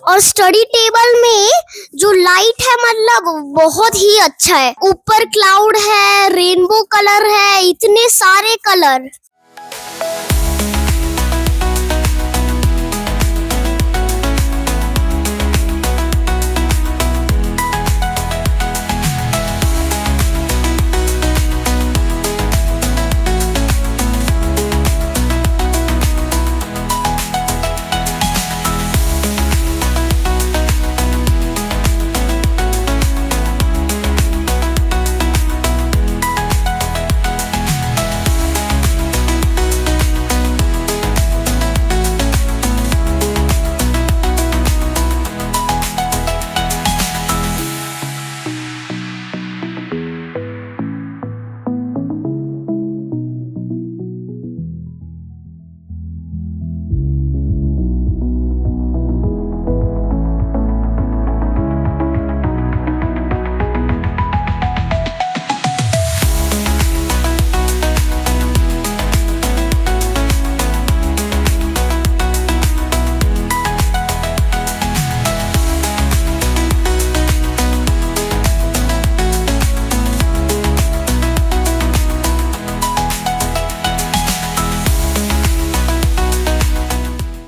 और study table में जो लाइट है मतलब बहुत ही अच्छा है। ऊपर क्लाउड है, रेनबो कलर है, इतने सारे colour.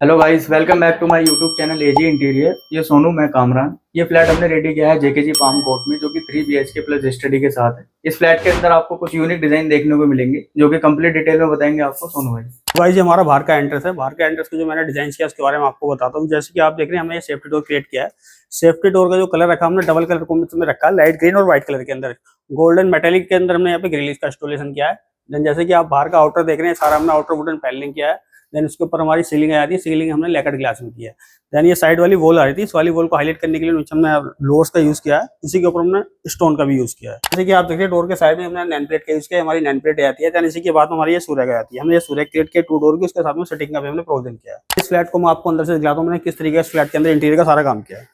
Hello guys, welcome back to my YouTube channel AG interior. ये सोनू, मैं कामरान। ये फ्लैट हमने रेडी किया है जेकेजी पाम कोर्ट में, जो कि 3 BHK प्लस स्टडी के साथ है। इस फ्लैट के अंदर आपको कुछ यूनिक डिजाइन देखने को मिलेंगे, जो कि कंप्लीट डिटेल में बताएंगे आपको सोनू भाई। गाइस ये हमारा बाहर का एंट्रेंस है। बाहर का एंट्रेंस को जो मैंने डिजाइन किया उसके बारे में आपको बताता हूँ। जैसे कि आप देख रहे हैं, हमने ये सेफ्टी डोर क्रिएट किया है। सेफ्टी डोर का जो कलर रखा हमने डबल कलर कॉम्बिनेशन में रखा है, लाइट ग्रीन और व्हाइट कलर के अंदर। गोल्डन मेटेलिक के अंदर हमने यहाँ पे ग्रिल का इंस्टॉलेशन किया है। देन जैसे कि आप बाहर का आउटर देख रहे हैं, सारा हमने आउटर वुडन पैनलिंग किया है। देन उसके ऊपर हमारी सीलिंग आ जाती है, सीलिंग हमने लैकेट ग्लास में की है। देन ये साइड वाली वॉल आ रही थी, इस वाली वॉल को हाईलाइट करने के लिए नीचे हमने लोर्स का यूज किया है। इसी के ऊपर हमने स्टोन का भी यूज किया है। जैसे कि आप देखिए डोर के साइड में हमने नैन प्लेट का यूज किया है। हमारी नैन प्लेट आती है। देन इसी के बाद हमारी ये सूर्य आती है। हमने ये सूर्य क्रिएट किया 2 डोर की, उसके साथ में सेटिंग का भी हमने प्रोविजन किया है। इस फ्लैट को मैं आपको अंदर से दिखाता हूँ मैंने किस तरीके से फ्लैट के अंदर इंटीरियर का सारा काम किया है।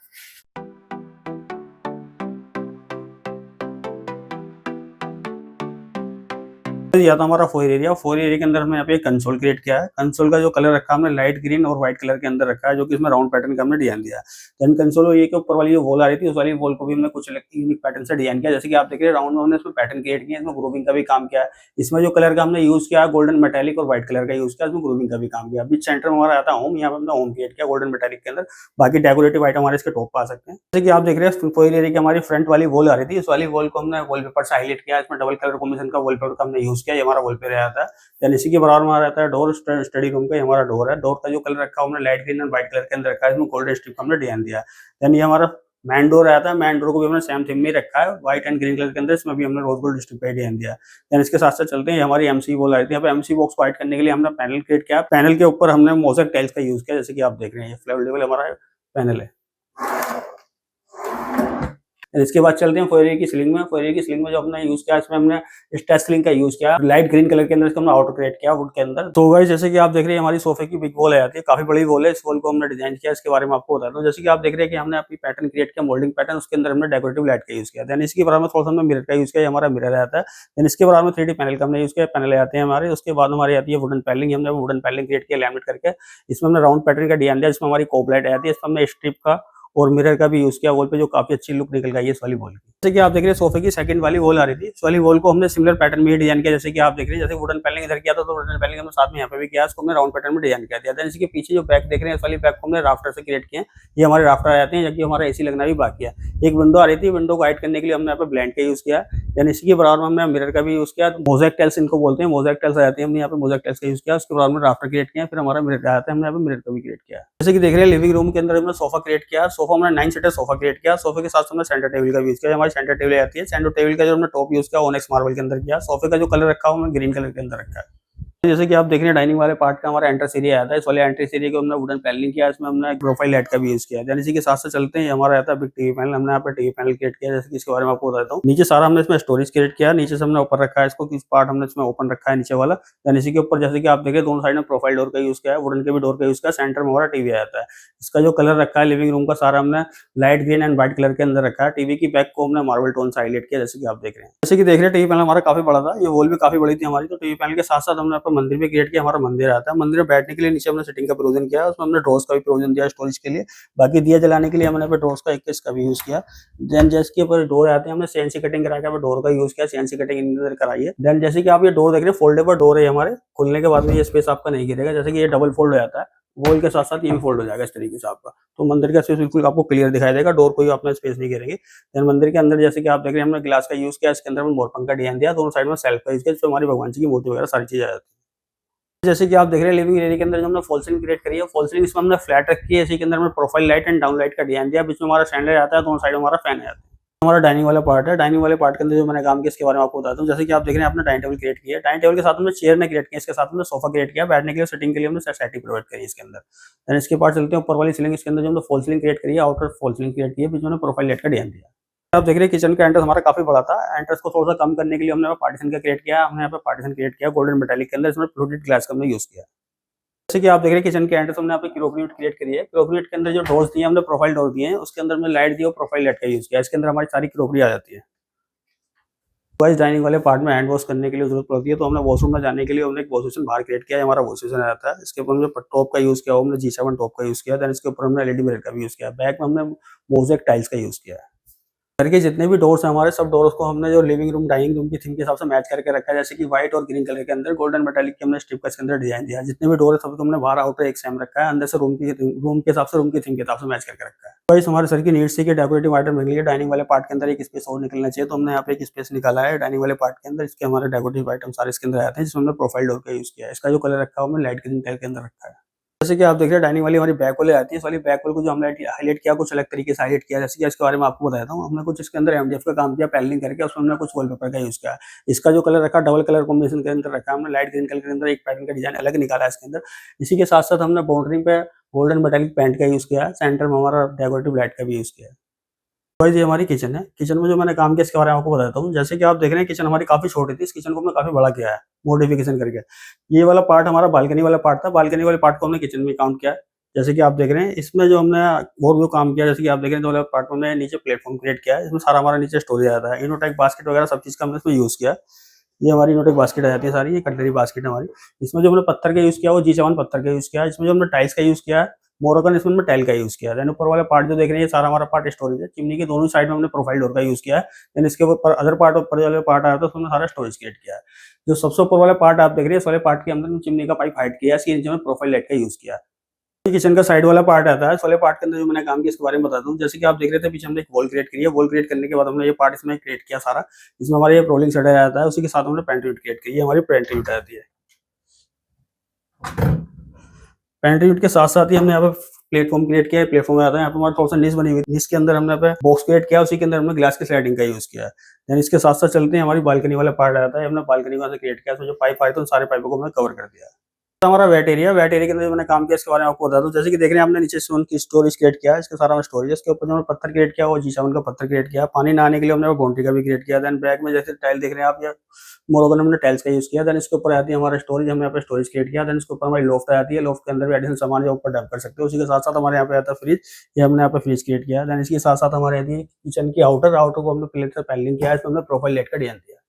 या तो हमारा फोर एरिया के अंदर हमने यहाँ पे कंसोल क्रिएट किया है। कंसोल का जो कलर रखा है हमने लाइट ग्रीन और व्हाइट कलर के अंदर रखा है, जो कि इसमें राउंड पैटर्न का हमने डिजाइन दिया है। देन कंसोल ये के ऊपर वाली जो वॉल आ रही थी, उस वाली वॉल को भी हमने कुछ यूनिक पैटर्न से डिजाइन किया। जैसे कि आप देख रहे हैं, राउंड में हमने इसमें पैटर्न क्रिएट किया है, इसमें ग्रूविंग का भी काम किया है। इसमें जो कलर का हमने यूज किया है गोल्डन मेटेलिक और व्हाइट कलर का यूज किया, इसमें ग्रूविंग का भी काम किया। बीच सेंटर में हमारा आता है होम, यहाँ पे हमने होम क्रिएट किया गोल्डन मेटेलिक के अंदर। बाकी डेकोरेटिव आइटम हमारे इसके टॉप पे आ सकते हैं। जैसे कि आप देख रहे हैं, फोर एरिया की हमारी फ्रंट वाली वॉल आ रही थी, इस वाली वॉल को हमने वॉलपेपर से हाईलाइट किया। इसमें डबल कलर कॉम्बिनेशन का वॉलपेपर का हमने यूज किया। ये हमारा वॉलपेपर आता है। देन इसी के बराबर में आ रहता है डोर, स्टडी रूम का हमारा डोर है। डोर का जो कलर रखा है हमने लाइट ग्रीन और व्हाइट कलर के अंदर रखा है, इसमें गोल्डन स्ट्रिप का हमने डिजाइन दिया है। देन ये हमारा मैन डोर आता है। मैन डोर को भी हमने सेम थीम में रखा है, व्हाइट एंड ग्रीन कलर के अंदर। इसमें भी हमने रोज गोल्ड स्ट्रिप का डिजाइन दिया है। देन इसके साथ साथ चलते हैं, हमारी एमसी वॉल आ रही थी। यहाँ पे एमसी बॉक्स को हाइड करने के लिए हमने पैनल क्रिएट किया। पैनल के ऊपर हमने मोज़ेक टाइल्स का यूज किया, जैसे कि आप देख रहे हैं ये फ्लैट लेवल हमारा पैनल है। इसके बाद चलते हैं फोरियर की सीलिंग में। फोरियर की सीलिंग में जो हमने यूज किया, इसमें हमने स्ट्रेस सीलिंग का यूज किया, लाइट ग्रीन कलर के अंदर इसका हमने आउटर क्रिएट किया वुड के अंदर। तो गाइस जैसे कि आप देख रहे हैं, हमारी सोफे की बिग वॉल आ जाती है, काफी बड़ी वॉल है। इस वॉल को हमने डिजाइन किया, इसके बारे में आपको बताता हूँ। जैसे कि आप देख रहे हैं कि हमने अपनी पैटर्न क्रिएट किया, मोल्डिंग पैटर्न, उसके अंदर हमने डेकोरेटिव लाइट का यूज किया। देन इसके बराबर में थोड़ा सा हमने मिरर का यूज किया, हमारा मिरर आता है। देन इसके बराबर में 3D पैनल का हमने यूज किया, पैनल आते हैं हमारे। उसके बाद हमारी आती है वुडन पैनलिंग। हमने वुडन पैनलिंग क्रिएट किया लैमिनेट करके। इसमें हमने राउंड पैटर्न का डिजाइन दिया, जिसमें हमारी कोप लाइट आती है। इसमें हमने स्ट्रिप का और मिरर का भी यूज किया वॉल पे, जो काफी अच्छी लुक निकल गई है इस वाली वॉल की। जैसे कि आप देख रहे हैं, सोफे की सेकंड वाली वॉल आ रही थी, इस वाली वॉल को हमने सिमिलर पैटर्न में डिजाइन किया। जैसे कि आप देख रहे हैं, जैसे वुडन पैनलिंग इधर किया था, तो वुडन पैनलिंग हमने साथ में यहाँ पे भी किया, इसको हमने राउंड पैटर्न में डिजाइन किया दिया। देन इसके पीछे जो बैक देख रहे हैं, इस वाली बैक को हमने राफ्टर से क्रिएट किया। ये हमारे राफ्टर आ जाते हैं, जबकि हमारा एसी लगना भी बाकी है। एक विंडो आ रही थी, विंडो को हाइड करने के लिए हमने यहाँ पे ब्लेंड का यूज किया। देन इसी के बराबर में हमने मिरर का भी यूज किया। मोज़ेक टाइल्स इनको बोलते हैं, मोज़ेक टाइल्स आ जाती है, हमने यहाँ पे मोज़ेक टाइल्स का यूज किया। उसके बराबर में राफ्टर क्रिएट किया, फिर हमारा मिरर आता है, हमने यहाँ पे मिरर का भी क्रिएट किया। जैसे कि देख रहे हैं, लिविंग रूम के अंदर हमने सोफा क्रिएट किया। सोफा हमने 9 सीटर सोफा क्रिएट किया। सोफे के साथ हमने सेंटर टेबल का यूज किया। हमारी सेंटर टेबल आती है, सेंटर टेबल का जो हमने टॉप यूज किया ओनेक्स मार्बल के अंदर किया। सोफे का जो कलर रखा है हमने ग्रीन कलर के अंदर रखा है। जैसे कि आप देख रहे हैं, डाइनिंग वाले पार्ट का हमारा एंट्रेंस एरिया आता है। इस वाले एंट्रेंस एरिया को हमने वुडन पैनलिंग किया, इसमें हमने प्रोफाइल लाइट का भी यूज किया। देन इसी के साथ साथ चलते हैं, हमारा आता है बिग टीवी पैनल। हमने यहाँ पे टीवी पैनल क्रिएट किया, जैसे कि इसके बारे में आपको बताता हूँ। नीचे सारा हमने इसमें स्टोरेज क्रिएट किया, नीचे से हमने ऊपर रखा है इसको, किस पार्ट हमने इसमें ओपन रखा है नीचे वाला। देन इसी के ऊपर जैसे कि आप देख रहे हैं, दोनों साइड में प्रोफाइल डोर का यूज किया है, वुडन के भी डोर का यूज किया। सेंटर में हमारा टीवी आता है। इसका जो कलर रखा है लिविंग रूम का, सारा हमने light green and white colour के अंदर रखा है। टीवी की बैक को हमने मार्बल टोन से हाईलाइट किया, जैसे कि आप देख रहे हैं। जैसे कि देख रहे हैं, टीवी पैनल हमारा काफी बड़ा था, ये वॉल भी काफी बड़ी थी हमारी। तो टीवी पैनल के साथ साथ हमने मंदिर भी क्रिएट किया, हमारा मंदिर आता है। मंदिर में बैठने के लिए नीचे हमने सिटिंग का प्रोविजन किया है, उसमें हमने ड्रॉर्स का भी प्रोविजन दिया स्टोरेज के लिए। बाकी दिया जलाने के लिए हमने पे ड्रॉर्स का एक इसका भी यूज किया। देन जैसे कि ऊपर डोर आते हैं, हमने सीएनसी कटिंग करा के डोर का यूज किया, सीएनसी कटिंग अंदर कराई है। देन जैसे कि आप ये डोर देख रहे हैं, फोल्डेबल डोर है हमारे, खुलने के बाद में ये स्पेस आपका नहीं गिरेगा। जैसे कि ये डबल फोल्ड हो जाता है, वॉल के साथ साथ ये भी फोल्ड हो जाएगा इस तरीके से आपका, तो मंदिर का स्पेस बिल्कुल आपको क्लियर दिखाई देगा, डोर कोई अपना स्पेस नहीं गिरेगी। देन मंदिर के अंदर जैसे कि आप देख रहे हैं, हमने ग्लास का यूज किया, इसके अंदर हमने मोरपंख का डिजाइन दिया, दोनों साइड में सेल्फ का यूज किया, जिसमें हमारी भगवान जी की मूर्ति वगैरह सारी चीजें आ जाती है। जैसे कि आप देख रहे हैं लिविंग एरिया के अंदर जो हमने फॉल सीलिंग क्रिएट करी है, फॉल सीलिंग इसमें हमने फ्लैट रखी है, इसी के अंदर हमने profile light and down light का डिजाइन दिया, बीच में हमारा सैंडलर आता है, दोनों साइड में हमारा फैन आता है। हमारा डाइनिंग वाला पार्ट है, डाइनिंग वाले पार्ट के अंदर जो मैंने काम किया इसके बारे में आपको बताता हूँ। जैसे कि आप देख रहे हैं, आपने डाइनिंग टेबल क्रिएट किया है, डाइनिंग टेबल के साथ हमने चेयर ने क्रिएट किया, इसके साथ हमने सोफा क्रिएट किया, बैठने के लिए सिटिंग के लिए हमने सेटिंग प्रोवाइड करी है इसके अंदर। देन इसके पार्ट चलते हैं ऊपर वाली सीलिंग, इसके अंदर जो हमने फॉल सीलिंग क्रिएट करी है, आउटर फॉल सीलिंग क्रिएट की है, बीच में प्रोफाइल लाइट का डिजाइन दिया। आप देख रहे हैं किचन का एंट्रेंस हमारा काफी बड़ा था, एंट्रेंस को थोड़ा सा कम करने के लिए हमने पार्टीशन का क्रिएट किया, हमने यहाँ पे पार्टीशन क्रिएट किया गोल्डन मेटालिक के अंदर, इसमें फ्लूटेड ग्लास का हमने यूज किया। जैसे कि आप देख रहे हैं किचन के एंट्रेंस हमने यहाँ पे क्रोकरी क्रिएट करी है, क्रोकरी के अंदर जो डोर्स दिए हमने प्रोफाइल डोर दिए हैं, उसके अंदर हमने लाइट दी और प्रोफाइल लाइट का यूज किया, इसके अंदर हमारी सारी क्रोकरी आ जाती है। वाइज डाइनिंग वाले पार्ट में हैंड वॉश करने के लिए जरूरत पड़ती है, तो हमने वॉशरूम में जाने के लिए हमने एक वॉश बेसिन बाहर क्रिएट किया है, हमारा वॉश बेसिन आता है। इसके ऊपर हमने टॉप का यूज किया, हमने G7 टॉप का यूज किया, देन इसके ऊपर हमने एलईडी मिरर का भी यूज किया, बैक में हमने मोज़ेक टाइल्स का यूज किया है। घर के जितने भी डोर्स हैं हमारे, सब डोर्स को हमने जो लिविंग रूम डाइनिंग रूम की थीम के हिसाब से मैच करके रखा है। जैसे कि व्हाइट और ग्रीन कलर के अंदर गोल्डन मेटालिक के हमने स्ट्रिप का इसके अंदर डिजाइन दिया है। जितने भी डोर है सबको हमने बाहर आउटर एक सेम रखा है, अंदर से रूम के हिसाब से, रूम की थीम के हिसाब से मैच करके रखा है। गाइस हमारे सर की नीड्स थी कि डेकोरेटिव आइटम निकली है, डाइनिंग वाले पार्ट के अंदर एक स्पेस और निकलना चाहिए, तो हमने यहाँ पे एक स्पेस निकाला है डाइनिंग वाले पार्ट के अंदर। इसके हमारे डेकोरेटिव आइटम सारे इसके अंदर आते हैं, जिसमें हमने प्रोफाइल डोर का यूज किया है। इसका जो कलर रखा है हमने लाइट ग्रीन कलर के अंदर रखा है। जैसे कि आप देख रहे हैं डाइनिंग वाली हमारी बैक वॉल आती है, इस वाली बैक वॉल को जो हमने हाईलाइट किया, कुछ अलग तरीके से हाईलाइट किया। जैसे कि इसके बारे में आपको बताता हूँ, हमने कुछ इसके अंदर एमडीएफ का काम किया पैनलिंग करके, उसमें हमने कुछ वॉलपेपर का यूज किया। इसका जो कलर रखा डबल कलर कॉम्बिनेशन के अंदर रखा हमने, लाइट ग्रीन कलर के अंदर एक पैटर्न का डिजाइन अलग निकाला है इसके अंदर। इसी के साथ साथ हमने बाउंड्री पे गोल्डन मेटालिक पेंट का यूज किया, सेंटर में हमारा डेकोरेटिव लाइट का भी यूज किया। ये हमारी किचन है, किचन में जो मैंने काम किया इसके बारे में आपको बताता हूँ। जैसे कि आप देख रहे हैं किचन हमारी काफी छोटी थी, इस किचन को हमने काफी बड़ा किया है मॉडिफिकेशन करके। ये वाला पार्ट हमारा बालकनी वाला पार्ट था, बालकनी वाले पार्ट को हमने किचन में काउंट किया है। जैसे कि आप देख रहे हैं इसमें जो हमने और जो काम किया, जैसे कि आप देख रहे हैं दो वाले पार्ट में हमने नीचे प्लेटफॉर्म क्रिएट किया है, इसमें सारा हमारा नीचे स्टोरेज आता है, इनोटेक बास्केट वगैरह सब चीज का हमने इसमें यूज किया। ये हमारी इनोटेक बास्केट आ जाती है सारी, ये कटलरी बास्केट है हमारी। इसमें जो हमने पत्थर का यूज किया वो G7 पत्थर का यूज किया है। इसमें जो हमने टाइल्स का यूज किया है मोरकन, इसमें हमने टाइल का यूज किया है। देन ऊपर वाला पार्ट जो देख रहे हैं ये सारा हमारा पार्ट स्टोरेज है, चिमनी के दोनों साइड में हमने प्रोफाइल डोर का यूज किया है। देन इसके ऊपर अदर पार्ट, ऊपर वाले पार्ट आया था उसमें सारा स्टोरेज क्रिएट किया है। जो सबसे ऊपर वाला पार्ट आप देख रहे हैं इस वाले पार्ट के अंदर चिमनी का पाइप हाइट किया है, इसके नीचे में प्रोफाइल लाइट का यूज किया है। किचन का साइड वाला पार्ट आता है, इस वाले पार्ट के अंदर जो मैंने काम किया इसके बारे में बताता हूँ। जैसे कि आप देख रहे थे पीछे हमने एक वॉल क्रिएट करी है, वॉल क्रिएट करने के बाद हमने ये पार्ट इसमें क्रिएट किया सारा, इसमें हमारा ये रोलिंग शटर आता है, उसी के साथ हमने पेंट्री यूनिट क्रिएट की है, हमारी पेंट्री यूनिट आती है। पेंट्री यूनिट के साथ साथ ही हमने यहाँ पे प्लेटफॉर्म क्रिएट किया है, प्लेटफॉर्म आता है, यहाँ पे हमारा थोड़ा सा निश बनी हुई है, निश के अंदर हमने पे बॉक्स क्रिएट किया, उसी के अंदर हमने ग्लास की स्लाइडिंग का यूज किया है। देन इसके साथ साथ चलते हैं हमारी बालकनी वाला पार्ट आता है, हमने बालकनी वहां से क्रिएट किया, तो जो पाइप आए थे उन सारे पाइपों को हमने कवर कर दिया। हमारा वेट एरिया के अंदर मैंने काम किया इसके बारे में आपको बता दूं। जैसे कि देख रहे हैं हमने नीचे स्टोन की स्टोरेज क्रिएट किया है, इसके सारा स्टोरेज, इसके ऊपर जो हमने पत्थर क्रिएट किया वो G7 का पत्थर क्रिएट किया। पानी नहाने के लिए हमने बाउंड्री का भी क्रिएट किया। देन बैक में जैसे टाइल देख रहे हैं आप, ये मोरगन हमने टाइल्स का यूज किया। देन इसके ऊपर आती है हमारा स्टोरेज, हमने यहाँ पे स्टोरेज क्रिएट किया। देन इसके ऊपर हमारी लोफ्ट आती है, लोफ्ट के अंदर भी एडिशनल सामान जो ऊपर डंप कर सकते हो। उसी के साथ साथ हमारे यहाँ पे आता है फ्रिज, ये हमने यहाँ पे फ्रिज क्रिएट किया। देन इसके साथ साथ हमारे आती है किचन की आउटर को हमने प्लेट से पैनलिंग किया है, इसमें हमने प्रोफाइल लाइट का डिजाइन दिया।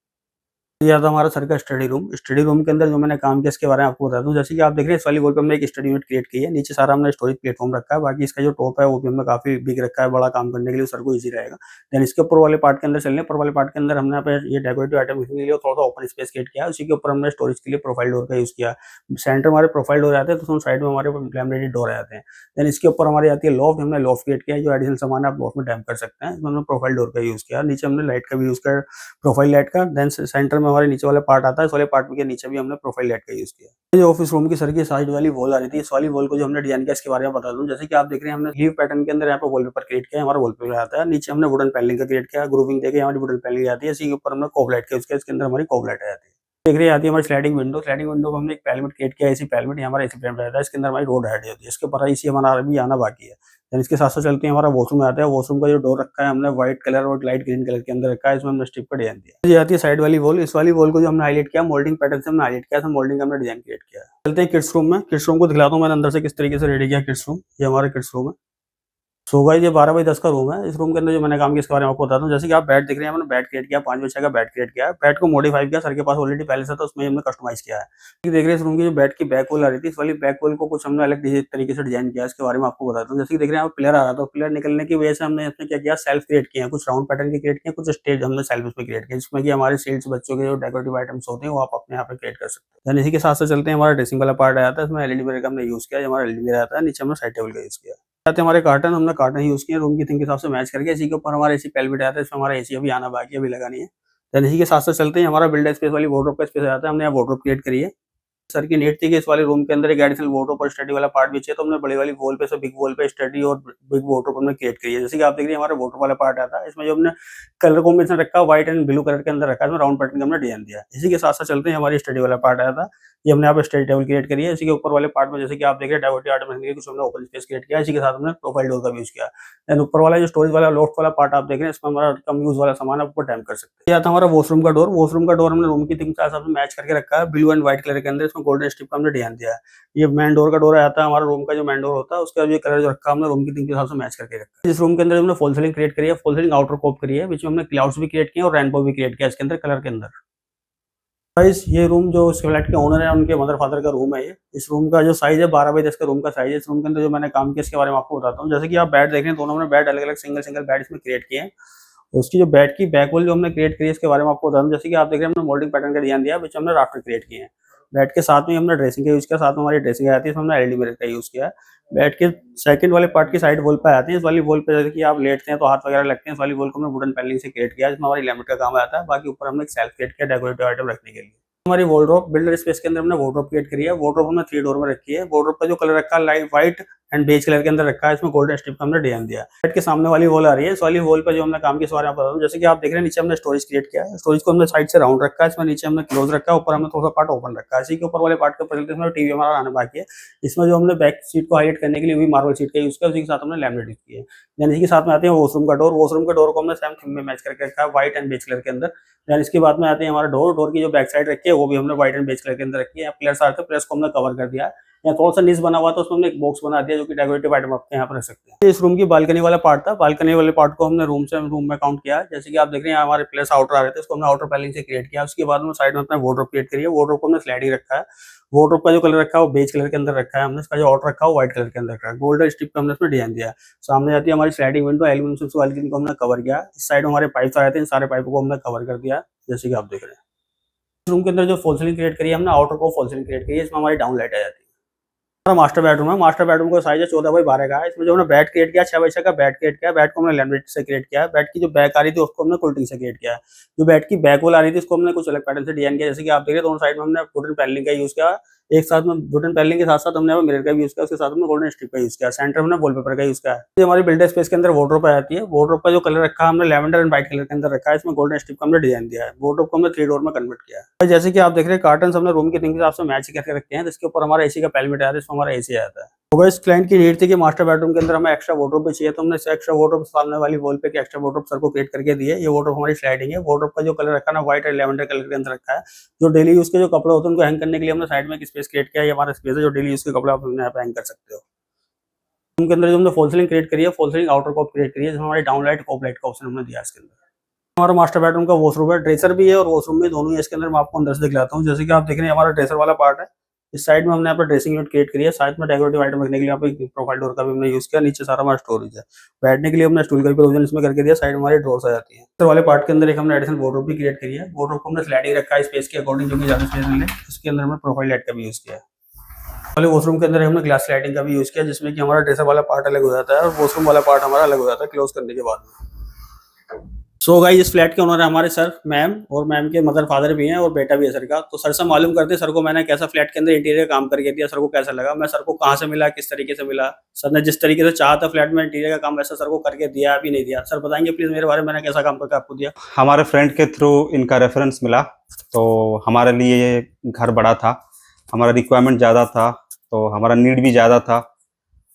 ये था हमारा सर का स्टडी रूम के अंदर जो मैंने काम किया इसके बारे में आपको बता दूं। जैसे कि आप देख रहे हैं इस वाली वॉल पे हमने एक स्टडी यूनिट क्रिएट की है, नीचे सारा हमने स्टोरेज प्लेटफॉर्म रखा है, बाकी इसका जो टॉप है वो भी हमने काफी बिग रखा है, बड़ा काम करने के लिए सर को इजी रहेगा। देन इसके ऊपर वाले पार्ट के अंदर चलने, ऊपर वाले पार्ट के अंदर हमने पे ये डेकोरेटिव आइटम के लिए थोड़ा सा ओपन स्पेस क्रिएट किया, उसी के ऊपर हमने स्टोरेज के लिए प्रोफाइल डोर का यूज किया। सेंटर हमारे प्रोफाइल डोर आते हैं, तो साइड में हमारे लैमिनेटेड डोर आते हैं। देन इसके ऊपर हमारी आती है लॉफ्ट, हमने लॉफ्ट क्रिएट किया, जो एडिशनल सामान आप लॉफ्ट में डैम्प कर सकते हैं, इसमें हमने प्रोफाइल डोर का यूज किया। नीचे हमने लाइट का भी यूज किया, प्रोफाइल लाइट का। देन सेंटर में हमारे नीचे वाला पार्ट आता है, इस वाले पार्ट के नीचे भी हमने प्रोफाइल लाइट का यूज किया। ये ऑफिस रूम की सर की साइड वाली वॉल आ रही थी, इस वाली वॉल को जो हमने डिजाइन किया इसके बारे में बता दूं। जैसे कि आप देख रहे हैं हमने लीव पैटर्न के अंदर यहाँ पे वॉलपेपर क्रिएट किया, हमारा वॉलपेपर आता है। नीचे हमने वुडन पैनलिंग का क्रिएट किया, ग्रूविंग देके हमारी वुडन पैनलिंग आती है। इसी के ऊपर हमने कोब लाइट का यूज किया, इसके अंदर हमारी कोब लाइट आती है। देख रहे हैं आती है हमारी स्लाइडिंग विंडो को हमने एक पैलेट क्रिएट किया, एसी पैलेट, हमारा एसी पैलेट रहता है, इसके अंदर हमारी रोड हेड होती है, इसके ऊपर एसी हमारा अभी आना बाकी है। देन इसके साथ साथ चलते हैं हमारा वॉशरूम आता है, वॉशरूम का जो डोर रखा है हमने व्हाइट कलर और लाइट ग्रीन कलर के अंदर रखा है, इसमें हमने स्ट्रिप का डिजाइन दिया। ये आती है साइड वाली वॉल, इस वाली वॉल को जो हमने हाईलाइट किया मोल्डिंग पैटर्न से हमने हाईलाइट किया, तो मोल्डिंग हमने डिजाइन क्रिएट किया। चलते हैं किड्स रूम में, किड्स रूम को दिखलाता हूँ मैंने अंदर से किस तरीके से रेडी किया किड्स रूम। ये हमारा किड्स रूम है, सो गाइस ये 12x10 का रूम है। इस रूम के अंदर जो मैंने काम किया इसके बारे में आपको बताता हूँ। जैसे कि आप बेड देख रहे हैं, मैंने बेड क्रिएट किया, 5x6 का बेड क्रिएट किया है। बेड को मॉडिफाई किया, सर के पास ऑलरेडी पहले से था, उसमें हमने कस्टमाइज किया है। ये देख रहे हैं इस रूम की जो बेड की बैक वॉल आ रही थी, इस वाली बैक वॉल को कुछ हमने अलग तरीके से डिजाइन किया है। इसके बारे में आपको बताता हूँ। जैसे कि देख रहे हैं आप पिलर आ रहा था, पिलर निकलने की वजह से हमने इसमें क्या किया, सेल्फ क्रिएट किए हैं, कुछ राउंड पैटर्न के क्रिएट किए, कुछ स्टेज हमने सेल्फ उसमें क्रिएट किया, जिसमें कि हमारे सील्स बच्चों के जो डेकोरेटिव आइटम्स होते हैं वो आप अपने यहाँ पे क्रिएट कर सकते हैं। इसी के साथ साथ चलते हैं, हमारा ड्रेसिंग वाला पार्ट आया था, इसमें एलईडी मिरर का हमने यूज किया, हमारा एलईडी मिरर आता है, नीचे हमने साइड टेबल का यूज किया। हमारे कार्टन, हमने कार्टन यूज किए रूम की थीम के हिसाब से मैच करके। इसी के ऊपर हमारा एसी पेल्विट आता है, इसमें हमारा एसी अभी आना बाकी है, अभी लगा नहीं है। देन इसी के साथ साथ चलते हैं, हमारा बिल्डर स्पेस वाली वार्डरोब का स्पेस आता है, हमने यहाँ वार्डरोब क्रिएट करी है। सर की नीड थी कि इस वाले रूम के अंदर एक एडिशनल वार्डरोब और स्टडी वाला पार्ट भी चाहिए, तो हमने बड़ी वाली वॉल पे से बिग वॉल पे स्टडी और बिग वार्डरोब हमने क्रिएट करी है। जैसे कि आप देख रहे हैं हमारा वार्डरोब वाला पार्ट आता है, इसमें जो हमने कलर कॉम्बिनेशन रखा है व्हाइट एंड ब्लू कलर के अंदर रखा है, इसमें राउंड पैटर्न का हमने डिजाइन दिया है। इसी के साथ साथ चलते हैं, हमारी स्टडी वाला पार्ट आया था, ये हमने यहाँ पे स्टडी टेबल क्रिएट करी है। इसी के ऊपर वाले पार्ट में जैसे कि आप देख रहे हैं डेकोरेटिव आइटम रखने के कुछ हमने ओपन स्पेस क्रिएट किया, इसी के साथ हमने प्रोफाइल डोर का भी यूज किया। एंड ऊपर वाला जो स्टोरेज वाला लॉफ्ट वाला पार्ट आप देख रहे हैं, इसमें हमारा कम यूज वाला सामान आप ऊपर डैम कर सकते हैं। यह था हमारा वॉशरूम का डोर। वॉशरूम का डोर हमने रूम की थीम के हिसाब से मैच करके रखा है, ब्लू एंड व्हाइट कलर के अंदर, इसमें गोल्डन स्ट्रिप का हमने डिजाइन दिया है। ये मेन डोर का डोर आता है, हमारा रूम का जो मेन डोर होता है उसका जो कलर जो रखा हमने रूम की थीम के हिसाब से मैच करके रखा है। इस रूम के अंदर हमने फॉल सीलिंग क्रिएट करी है, फॉल सीलिंग आउटर कोप करी है, बीच में हमने क्लाउड्स भी क्रिएट किए और रेनबो भी क्रिएट किया इसके अंदर कलर के अंदर। गाइस ये रूम जो इस फ्लैट के ओनर है उनके मदर फादर का रूम है ये। इस रूम का जो साइज है 12x10 का रूम का साइज है। इस रूम के अंदर जो मैंने काम किया इसके बारे में आपको बताता हूँ। जैसे कि आप बेड देख रहे हैं, दोनों हमने बेड अलग अलग सिंगल बेड इसमें क्रिएट किए हैं। उसकी जो बेड की बैक वॉल जो हमने क्रिएट की है इसके बारे में आपको बताता हूँ। जैसे कि आप देख रहे हैं, हमने मोल्डिंग पैटर्न का डिजाइन दिया, बीच हमने राफ्टर क्रिएट किए हैं। बेड के साथ में हमने ड्रेसिंग का यूज किया, साथ में हमारी ड्रेसिंग आती है, इसमें हमने एलईडी मिरर का यूज किया। बेड के सेकंड वाले पार्ट की साइड वॉल पे आती है, इस वाली वॉल पे जैसे कि आप लेटते हैं तो हाथ वगैरह लगते हैं, इस वाली वॉल को हमने वुडन पैनलिंग से क्रिएट किया, जिसमें हमारी लैमिनेट का काम आता है। बाकी ऊपर हमने एक सेल्फ क्रिएट किया डेकोरेटिव आइटम रखने के लिए। हमारी वार्डरोब बिल्डर स्पेस के अंदर हमने वार्डरोब क्रिएट करी है। वार्डरोब हमने 3 डोर में रखी है। वार्डरोब का जो कलर रखा है light white and beige colour के अंदर रखा है, इसमें गोल्डन स्ट्रिप का हमने डिजाइन दिया है। बेड के सामने वाली वॉल आ रही है, इस वाली वॉल पर जो हमने काम किया इस बारे में बता दूं। जैसे कि आप देख रहे हैं, नीचे हमने स्टोरेज क्रिएट किया है, स्टोरेज को हमने साइड से राउंड रखा है, इसमें नीचे हमने क्लोज रखा है, ऊपर हमने थोड़ा सा पार्ट ओपन रखा है। इसी के ऊपर वाले पार्ट के ऊपर चलते हैं, टीवी हमारा आने बाकी है। इसमें जो हमने बैक सीट को हाईलाइट करने के लिए भी मार्बल सीट का यूज किया, उसी के साथ हमने लैमिनेट यूज किया है। देन इसी के साथ में आते हैं वॉशरूम का डोर। वॉशरूम का डोर को हमने सेम थीम में मैच करके रखा है, व्हाइट एंड बेज कलर के अंदर। देन इसके बाद में आते हैं हमारा डोर। डोर की जो बैक साइड रखी है वो भी हमने व्हाइट एंड बेज कलर के अंदर रखी है। प्लेयर्स आते हैं, प्लेयर्स को हमने कवर कर दिया। यहाँ थोड़ा सा नीच बना हुआ था, उसमें हमने एक बॉक्स बना दिया जो कि डेकोरेटिव आइटम आप यहाँ पर रख सकते हैं। इस रूम की बालकनी वाला पार्ट था, बालकनी वाले पार्ट को हमने रूम में काउंट किया। जैसे कि आप देख रहे हैं हमारे प्लेस आउटर आ रहे थे, इसको हमने आउटर पैनलिंग से क्रिएट किया। उसके बाद में साइड में अपना वार्डरोब क्रिएट करी है। वार्डरोब को हमने स्लाइडिंग रखा है। वार्डरोब का जो कलर रखा है वो बेज कलर के अंदर रखा है हमने, इसका जो आउटर रखा है वो व्हाइट कलर के अंदर रखा है। गोल्डन स्ट्रिप का हमने इसमें डिजाइन दिया है। सामने जाती है हमारी स्लाइडिंग विंडो, एल्यूमिनियम से बालकनी को हमने कवर किया। इस साइड में हमारे पाइप्स आए थे, इन सारे पाइप को हमने कवर कर दिया, जैसे कि आप देख रहे हैं। इस रूम के अंदर जो फॉल सीलिंग क्रिएट करी है हमने, आउटर को फॉल सीलिंग क्रिएट करी है, इसमें हमारी डाउन लाइट आ जाती है। हमारा मास्टर बेडरूम है। मास्टर बेडरूम का साइज है 14x12 का है। इसमें जो हमने बेड क्रिएट किया 6x6 का बेड क्रिएट किया। बेड को हमने लैमिनेट से क्रिएट किया है। बेड की जो बैक आ रही थी उसको हमने कुल्टिंग से क्रिएट किया है। जो बेड की बैक वॉल आ रही थी उसको हमने कुछ अलग पैटर्न से डिजाइन किया। जैसे कि आप देख रहे हैं दोनों साइड में हमने वुडन पैनलिंग का यूज किया। एक साथ में वुडन पैनलिंग के साथ साथ हमने मिरर का भी यूज किया, उसके साथ में गोल्डन स्ट्रिप का यूज किया। सेंटर में हमने वॉलपेपर का यूज किया है। ये हमारी बिल्डर स्पेस के अंदर वार्डरोब आ जाती है। वार्डरोब का जो कलर रखा है हमने लैवेंडर एंड व्हाइट कलर के अंदर रखा है, इसमें गोल्डन स्ट्रिप का हमने डिजाइन दिया है। वार्डरोब को हमने 3 डोर में कन्वर्ट किया है। जैसे कि आप देख रहे हैं कार्टन हमने रूम के हिसाब से मैच करके रखे हैं, जिसके ऊपर हमारा एसी का पैलेट आता है, इसमें हमारा एसी आता है। इस क्लाइंट की नीड थी कि मास्टर बेडरूम के अंदर हमें एक्स्ट्रा वार्डरोब भी चाहिए, तो हमने एक्स्ट्रा वार्डरोब सामने वाली वॉल पे एक्स्ट्रा वार्डरोब सर को क्रिएट करके दिए। ये वार्डरोब हमारी स्लाइडिंग है। वार्डरोब का जो कलर रखा ना व्हाइट और लैवेंडर कलर के अंदर रखा है। जो डेली यूज के जो कपड़े होते हैं उनको हैंग करने के लिए हमने साइड में एक स्पेस क्रिएट किया है। ये हमारा स्पेस है, जो डेली यूज के कपड़े आप यहाँ पे हैंग कर सकते हो। रूम के अंदर जो हमने फॉल सीलिंग क्रिएट करी है, fall ceiling outer cove create करी है, जिसमें हमारी डाउन लाइट कॉप लाइट का ऑप्शन हमने दिया इसके अंदर। हमारा मास्टर बेडरूम का वॉशरूम है, ड्रेसर भी है और वॉशरूम भी दोनों ही। इसके अंदर मैं आपको अंदर से दिखलाता हूँ। जैसे कि आप देख रहे हैं हमारा ड्रेसर वाला पार्ट है। इस साइड में हमने यहाँ पर ड्रेसिंग यूनिट क्रिएट करी है, साथ में डेकोरेटिव आइटम रखने के लिए यहाँ पे प्रोफाइल डोर का भी हमने यूज किया। नीचे सारा हमारा स्टोरेज है। बैठने के लिए हमने स्टूल का भी प्रोविजन इसमें करके दिया। साइड में हमारी ड्रॉर्स आ जाती है। तो वाले पार्ट के अंदर एक हमने एडिशनल वार्डरोब भी क्रिएट करी है। वार्डरोब को हमने स्लाइडिंग रखा है स्पेस के अकॉर्डिंग, जो कि ज्यादा स्पेस मिले। इसके अंदर हमने प्रोफाइल लाइट का भी यूज किया है। वाले वॉशरूम के अंदर हमने ग्लास लाइटिंग का भी यूज किया, जिसमें कि हमारा ड्रेसर वाला पार्ट अलग हो जाता है और वॉशरूम वाला पार्ट हमारा अलग हो जाता है क्लोज करने के बाद में। सो गाइस इस फ्लैट के ओनर है हमारे सर, मैम, और मैम के मदर फादर भी हैं और बेटा भी है सर का। तो सर से मालूम करते हैं सर को मैंने कैसा फ्लैट के अंदर इंटीरियर काम करके दिया, सर को कैसा लगा, मैं सर को कहाँ से मिला, किस तरीके से मिला, सर ने जिस तरीके से चाहा था फ्लैट में इंटीरियर का काम वैसा सर को करके दिया अभी नहीं दिया। सर बताएंगे प्लीज मेरे बारे में, मैंने कैसा काम करके आपको दिया। हमारे फ्रेंड के थ्रू इनका रेफरेंस मिला, तो हमारे लिए ये घर बड़ा था, हमारा रिक्वायरमेंट ज़्यादा था, तो हमारा नीड भी ज़्यादा था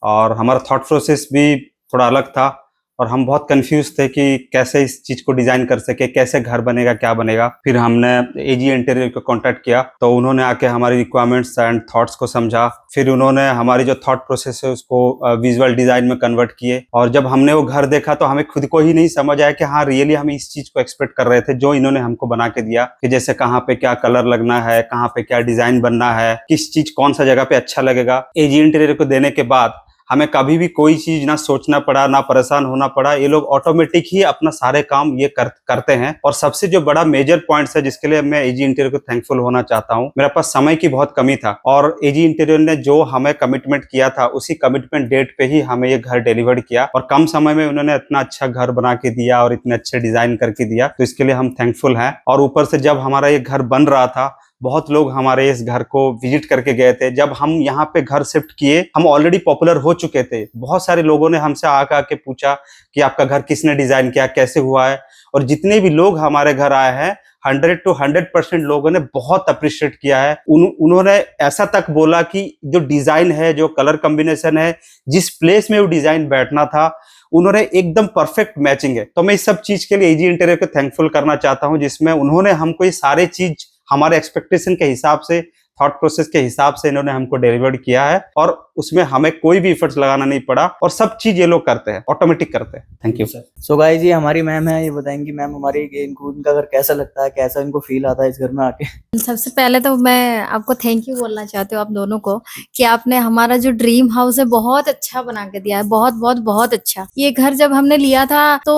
और हमारा थॉट प्रोसेस भी थोड़ा अलग था। और हम बहुत कंफ्यूज थे कि कैसे इस चीज को डिजाइन कर सके, कैसे घर बनेगा, क्या बनेगा। फिर हमने एजी इंटीरियर को कांटेक्ट किया, तो उन्होंने आके हमारी रिक्वायरमेंट्स एंड थॉट्स को समझा। फिर उन्होंने हमारी जो थॉट प्रोसेस है उसको विजुअल डिजाइन में कन्वर्ट किए, और जब हमने वो घर देखा तो हमें खुद को ही नहीं समझ आया कि हाँ रियली हम इस चीज को एक्सपेक्ट कर रहे थे जो इन्होंने हमको बना के दिया, कि जैसे कहाँ पे क्या कलर लगना है, कहाँ पे क्या डिजाइन बनना है, किस चीज कौन सा जगह पे अच्छा लगेगा। एजी इंटीरियर को देने के बाद हमें कभी भी कोई चीज ना सोचना पड़ा, ना परेशान होना पड़ा। ये लोग ऑटोमेटिक ही अपना सारे काम ये करते हैं। और सबसे जो बड़ा मेजर पॉइंट्स है जिसके लिए मैं एजी इंटीरियर को थैंकफुल होना चाहता हूँ, मेरे पास समय की बहुत कमी था और एजी इंटीरियर ने जो हमें कमिटमेंट किया था उसी कमिटमेंट डेट पे ही हमें ये घर डिलीवर्ड किया, और कम समय में उन्होंने इतना अच्छा घर बना के दिया और इतने अच्छे डिजाइन करके दिया, तो इसके लिए हम थैंकफुल हैं। और ऊपर से जब हमारा ये घर बन रहा था, बहुत लोग हमारे इस घर को विजिट करके गए थे। जब हम यहाँ पे घर शिफ्ट किए, हम ऑलरेडी पॉपुलर हो चुके थे। बहुत सारे लोगों ने हमसे आके पूछा कि आपका घर किसने डिजाइन किया, कैसे हुआ है। और जितने भी लोग हमारे घर आए हैं 100 to 100% लोगों ने बहुत अप्रिशिएट किया है। उन्होंने ऐसा तक बोला कि जो डिजाइन है, जो कलर कॉम्बिनेशन है, जिस प्लेस में वो डिजाइन बैठना था, उन्होंने एकदम परफेक्ट मैचिंग है। तो मैं इस सब चीज के लिए एजी इंटीरियर को थैंकफुल करना चाहता हूँ, जिसमें उन्होंने हमको ये सारे चीज हमारे एक्सपेक्टेशन के हिसाब से, थॉट प्रोसेस के हिसाब से इन्होंने हमको डिलीवर्ड किया है, और उसमें हमें कोई भी एफर्ट्स लगाना नहीं पड़ा, और सब चीज ये लोग करते हैं, ऑटोमेटिक करते हैं। Thank you sir. So guys, ये हमारी मैम है, ये बताएंगी मैम हमारी इनको इनका घर कैसा लगता है, कैसा इनको फील आता है इस घर में आके। सबसे पहले तो मैं आपको थैंक यू बोलना चाहती हूँ आप दोनों को, कि आपने हमारा जो ड्रीम हाउस है बहुत अच्छा बना के दिया है। बहुत बहुत बहुत अच्छा। ये घर जब हमने लिया था तो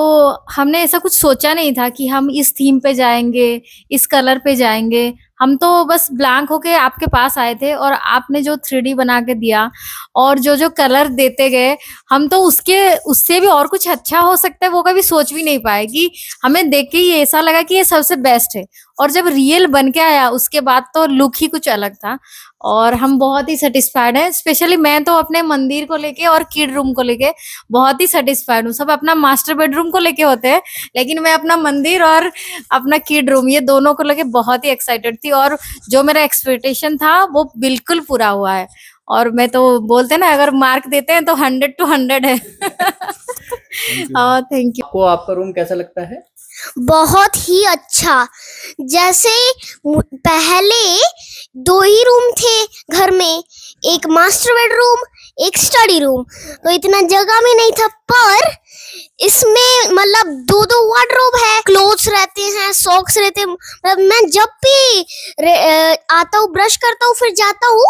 हमने ऐसा कुछ सोचा नहीं था कि हम इस थीम पे जाएंगे, इस कलर पे जाएंगे। हम तो बस ब्लैंक होके आपके पास आए थे, और आपने जो 3D बना के दिया और जो जो कलर देते गए, हम तो उससे भी और कुछ अच्छा हो सकता है वो कभी सोच भी नहीं पाए। कि हमें देख के ही ऐसा लगा कि ये सबसे बेस्ट है, और जब रियल बन के आया उसके बाद तो लुक ही कुछ अलग था, और हम बहुत ही सेटिस्फाइड हैं। स्पेशली मैं तो अपने मंदिर को लेके और किड रूम को लेके बहुत ही सेटिस्फाइड हूँ। सब अपना मास्टर बेडरूम को लेके होते हैं, लेकिन मैं अपना मंदिर और अपना किड रूम, ये दोनों को लेके बहुत ही एक्साइटेड थी, और जो मेरा एक्सपेक्टेशन था वो बिल्कुल पूरा हुआ है। और मैं तो बोलते हैं ना, अगर मार्क देते हैं तो 100 to 100 है। Thank you. आपको आपका रूम कैसा लगता है? बहुत ही अच्छा। जैसे पहले 2 ही रूम थे घर में, एक मास्टर बेडरूम, एक स्टडी रूम, तो इतना जगह में नहीं था। पर इसमें मतलब 2-2 वार्डरोब है, क्लोथ्स रहते हैं, सॉक्स रहते हैं। मतलब मैं जब भी आता हूँ, ब्रश करता हूँ, फिर जाता हूँ,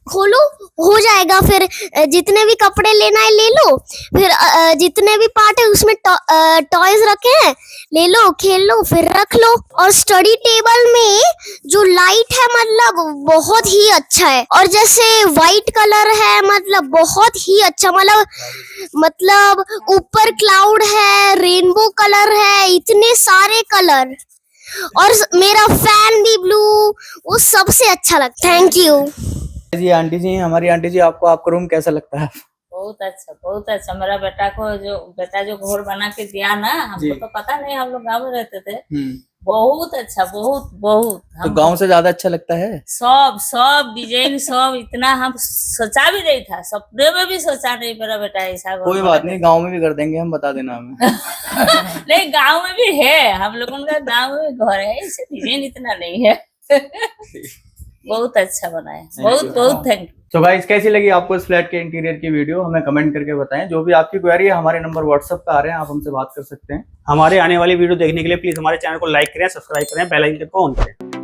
खोलो हो जाएगा। फिर जितने भी कपड़े लेना है ले लो, फिर जितने भी पार्ट है उसमें टॉयज रखे हैं, ले लो, खेल लो, फिर रख लो। और स्टडी टेबल में जो लाइट है मतलब बहुत ही अच्छा है, और जैसे वाइट कलर है मतलब बहुत ही अच्छा। मतलब ऊपर क्लाउड है, रेनबो कलर है, इतने सारे कलर, और मेरा फैन भी ब्लू, वो सबसे अच्छा लगता है। थैंक यू जी आंटी जी, हमारी आंटी जी, आपको आपका रूम कैसा लगता है? बहुत अच्छा, बहुत अच्छा। मेरा बेटा जो घर बना के दिया ना, हमको तो पता नहीं, हम लोग गाँव में रहते थे। बहुत अच्छा, बहुत बहुत। तो गांव से ज्यादा अच्छा लगता है? सब डिजाइन सब इतना हम सोचा भी नहीं था, सपने में भी सोचा नहीं मेरा बेटा ऐसा। कोई बात नहीं, गांव में भी कर देंगे हम, बता देना हमें। नहीं, गाँव में भी है, हम लोगों का गाँव में घर है, इसे डिजाइन इतना नहीं है। बहुत अच्छा बना है, बहुत बहुत थैंक यू। तो गाइस, कैसी लगी आपको इस फ्लैट के इंटीरियर की वीडियो, हमें कमेंट करके बताएं। जो भी आपकी क्वेरी है, हमारे नंबर व्हाट्सएप पे आ रहे हैं, आप हमसे बात कर सकते हैं। हमारे आने वाली वीडियो देखने के लिए प्लीज हमारे चैनल को लाइक करें, सब्सक्राइब करें, बेल आइकन को ऑन करें।